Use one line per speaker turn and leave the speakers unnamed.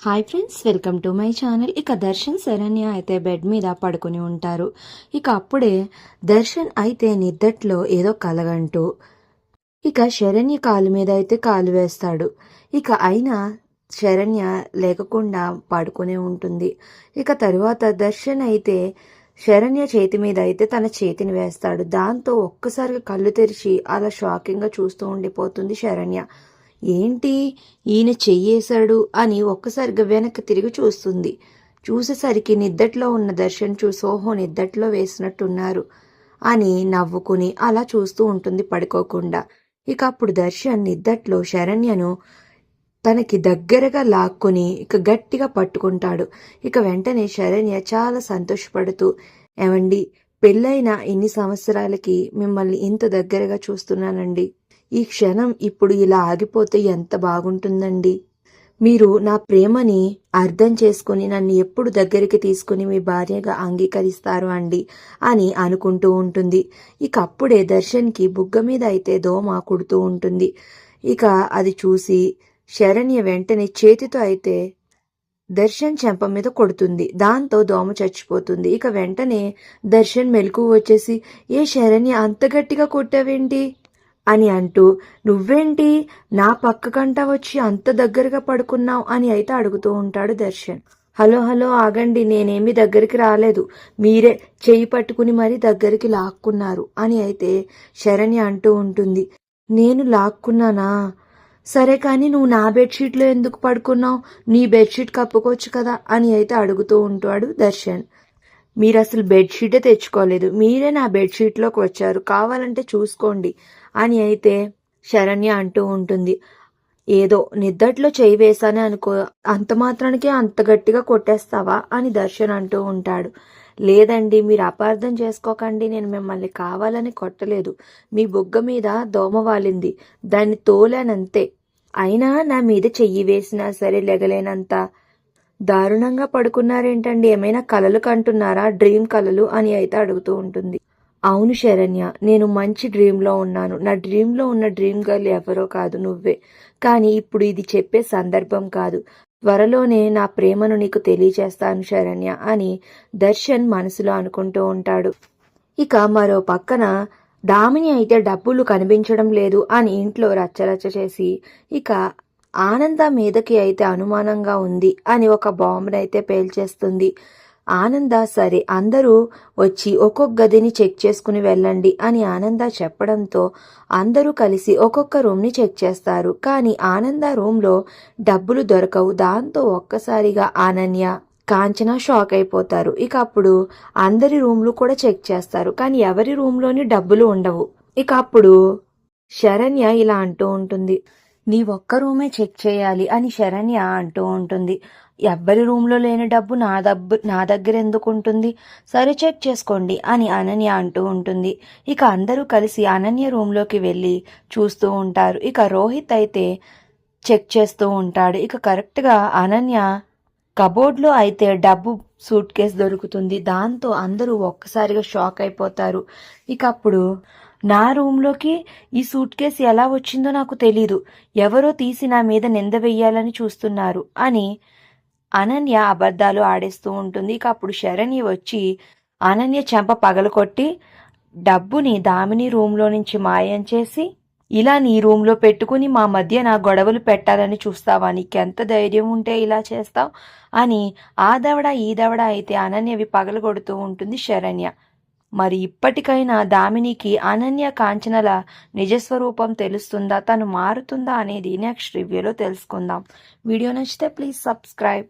Hi friends, welcome to my channel. ఇక దర్శన్ శరణ్య అయితే bed మీద పడుకుని ఉంటారు. ఇక అప్పుడే దర్శన్ అయితే నిద్దట్లో ఏదో కలగంటూ ఇక శరణ్య కాలు మీద అయితే కాలు వేస్తాడు. ఇక అయినా శరణ్య లేకుండా పడుకునే ఉంటుంది. ఇక తరువాత దర్శన్ అయితే శరణ్య చేతి మీద అయితే తన చేతిని వేస్తాడు. దాంతో ఒక్కసారిగా కళ్ళు తెరిచి అలా షాకింగ్గా చూస్తూ ఉండిపోతుంది శరణ్య. ఏంటి ఈయన చెయ్యేశాడు అని ఒక్కసారిగా వెనక్కి తిరిగి చూస్తుంది. చూసేసరికి నిద్దట్లో ఉన్న దర్శన్ చూసి ఓహో నిద్దట్లో వేసినట్టున్నారు అని నవ్వుకుని అలా చూస్తూ ఉంటుంది పడుకోకుండా. ఇక అప్పుడు దర్శన్ నిద్దట్లో శరణ్యను తనకి దగ్గరగా లాక్కుని ఇక గట్టిగా పట్టుకుంటాడు. ఇక వెంటనే శరణ్య చాలా సంతోషపడుతూ, ఏమండి, పెళ్ళైన ఇన్ని సంవత్సరాలకి మిమ్మల్ని ఇంత దగ్గరగా చూస్తున్నానండి. ఈ క్షణం ఇప్పుడు ఇలా ఆగిపోతే ఎంత బాగుంటుందండి. మీరు నా ప్రేమని అర్థం చేసుకుని నన్ను ఎప్పుడు దగ్గరికి తీసుకుని మీ భార్యగా అంగీకరిస్తారు అండి అని అనుకుంటూ ఉంటుంది. ఇక అప్పుడే దర్శన్కి బుగ్గ మీద అయితే దోమ కుడుతూ ఉంటుంది. ఇక అది చూసి శరణ్య వెంటనే చేతితో అయితే దర్శన్ చెంప మీద కొడుతుంది. దాంతో దోమ చచ్చిపోతుంది. ఇక వెంటనే దర్శన్ మెలకువ వచ్చేసి, ఏ శరణ్య అంత గట్టిగా కొట్టావేంటి అని అంటూ, నువ్వేంటి నా పక్కకంట వచ్చి అంత దగ్గరగా పడుకున్నావు అని అయితే అడుగుతూ ఉంటాడు దర్శన్. హలో హలో ఆగండి, నేనేమి దగ్గరికి రాలేదు, మీరే చెయ్యి పట్టుకుని మరీ దగ్గరికి లాక్కున్నారు అని అయితే శరణ్య అంటూ ఉంటుంది. నేను లాక్కున్నానా? సరే కానీ నువ్వు నా బెడ్షీట్లో ఎందుకు పడుకున్నావు? నీ బెడ్షీట్ కప్పుకోవచ్చు కదా అని అయితే అడుగుతూ ఉంటాడు దర్శన్. మీరు అసలు బెడ్షీటే తెచ్చుకోలేదు, మీరే నా బెడ్షీట్లోకి వచ్చారు, కావాలంటే చూసుకోండి అని అయితే శరణ్య అంటూ ఉంటుంది. ఏదో నిద్దట్లో చేయి వేసానే అనుకో, అంత మాత్రానికే అంత గట్టిగా కొట్టేస్తావా అని దర్శన్ అంటూ ఉంటాడు. లేదండి, మీరు అపార్థం చేసుకోకండి, నేను మిమ్మల్ని కావాలని కొట్టలేదు. మీ బుగ్గ మీద దోమ వాలింది, దాన్ని తోలానంతే. అయినా నా మీద చెయ్యి వేసినా సరే లెగలేనంత దారుణంగా పడుకున్నారేంటండి, ఏమైనా కలలు కంటున్నారా, డ్రీమ్ కలలు అని అయితే అడుగుతూ ఉంటుంది. అవును శరణ్య, నేను మంచి డ్రీమ్లో ఉన్నాను. నా డ్రీమ్లో ఉన్న డ్రీమ్ గర్ల్ ఎవరో కాదు, నువ్వే. కానీ ఇప్పుడు ఇది చెప్పే సందర్భం కాదు. త్వరలోనే నా ప్రేమను నీకు తెలియచేస్తాను శరణ్య అని దర్శన్ మనసులో అనుకుంటూ ఉంటాడు. ఇక మరో పక్కన దామిని అయితే డబ్బులు కనిపించడం లేదు అని ఇంట్లో రచ్చరచ్చ చేసి ఇక ఆనంద మీదకి అయితే అనుమానంగా ఉంది అని ఒక బాంబునైతే పేల్చేస్తుంది. ఆనంద సరే అందరూ వచ్చి ఒక్కొక్క గదిని చెక్ చేసుకుని వెళ్ళండి అని ఆనంద చెప్పడంతో అందరూ కలిసి ఒక్కొక్క రూమ్ని చెక్ చేస్తారు. కానీ ఆనంద రూమ్లో డబ్బులు దొరకవు. దాంతో ఒక్కసారిగా అనన్య, కాంచన షాక్ అయిపోతారు. ఇక అప్పుడు అందరి రూమ్లు కూడా చెక్ చేస్తారు, కానీ ఎవరి రూమ్లోని డబ్బులు ఉండవు. ఇక అప్పుడు శరణ్య ఇలా అంటూ ఉంటుంది, నీ ఒక్క రూమే చెక్ చేయాలి అని శరణ్య అంటూ ఉంటుంది. ఎవ్వరి రూమ్లో లేని డబ్బు నా దగ్గర ఎందుకు ఉంటుంది, సరే చెక్ చేసుకోండి అని అనన్య అంటూ ఉంటుంది. ఇక అందరూ కలిసి అనన్య రూమ్లోకి వెళ్ళి చూస్తూ ఉంటారు. ఇక రోహిత్ అయితే చెక్ చేస్తూ ఉంటాడు. ఇక కరెక్ట్గా అనన్య కబోర్డ్లో అయితే డబ్బు సూట్ కేసు దొరుకుతుంది. దాంతో అందరూ ఒక్కసారిగా షాక్ అయిపోతారు. ఇక అప్పుడు నా రూమ్లోకి ఈ సూట్ కేసు ఎలా వచ్చిందో నాకు తెలీదు, ఎవరో తీసి నా మీద నింద వెయ్యాలని చూస్తున్నారు అని అనన్య అబద్ధాలు ఆడేస్తూ ఉంటుంది. ఇక అప్పుడు శరణ్య వచ్చి అనన్య చెంప పగలకొట్టి డబ్బుని దామిని రూమ్లో నుంచి మాయం చేసి ఇలా నీ రూమ్లో పెట్టుకుని మా మధ్య నా గొడవలు పెట్టాలని చూస్తావా, నీకెంత ధైర్యం ఉంటే ఇలా చేస్తావు అని ఆ దవడ ఈ దవడ అయితే అనన్యవి పగలగొడుతూ ఉంటుంది శరణ్య. మరి ఇప్పటికైనా దామినికి అనన్య కాంచనల నిజస్వరూపం తెలుస్తుందా, తను మారుతుందా అనేది నెక్స్ట్ రివ్యూలో తెలుసుకుందాం. వీడియో నచ్చితే ప్లీజ్ సబ్స్క్రైబ్.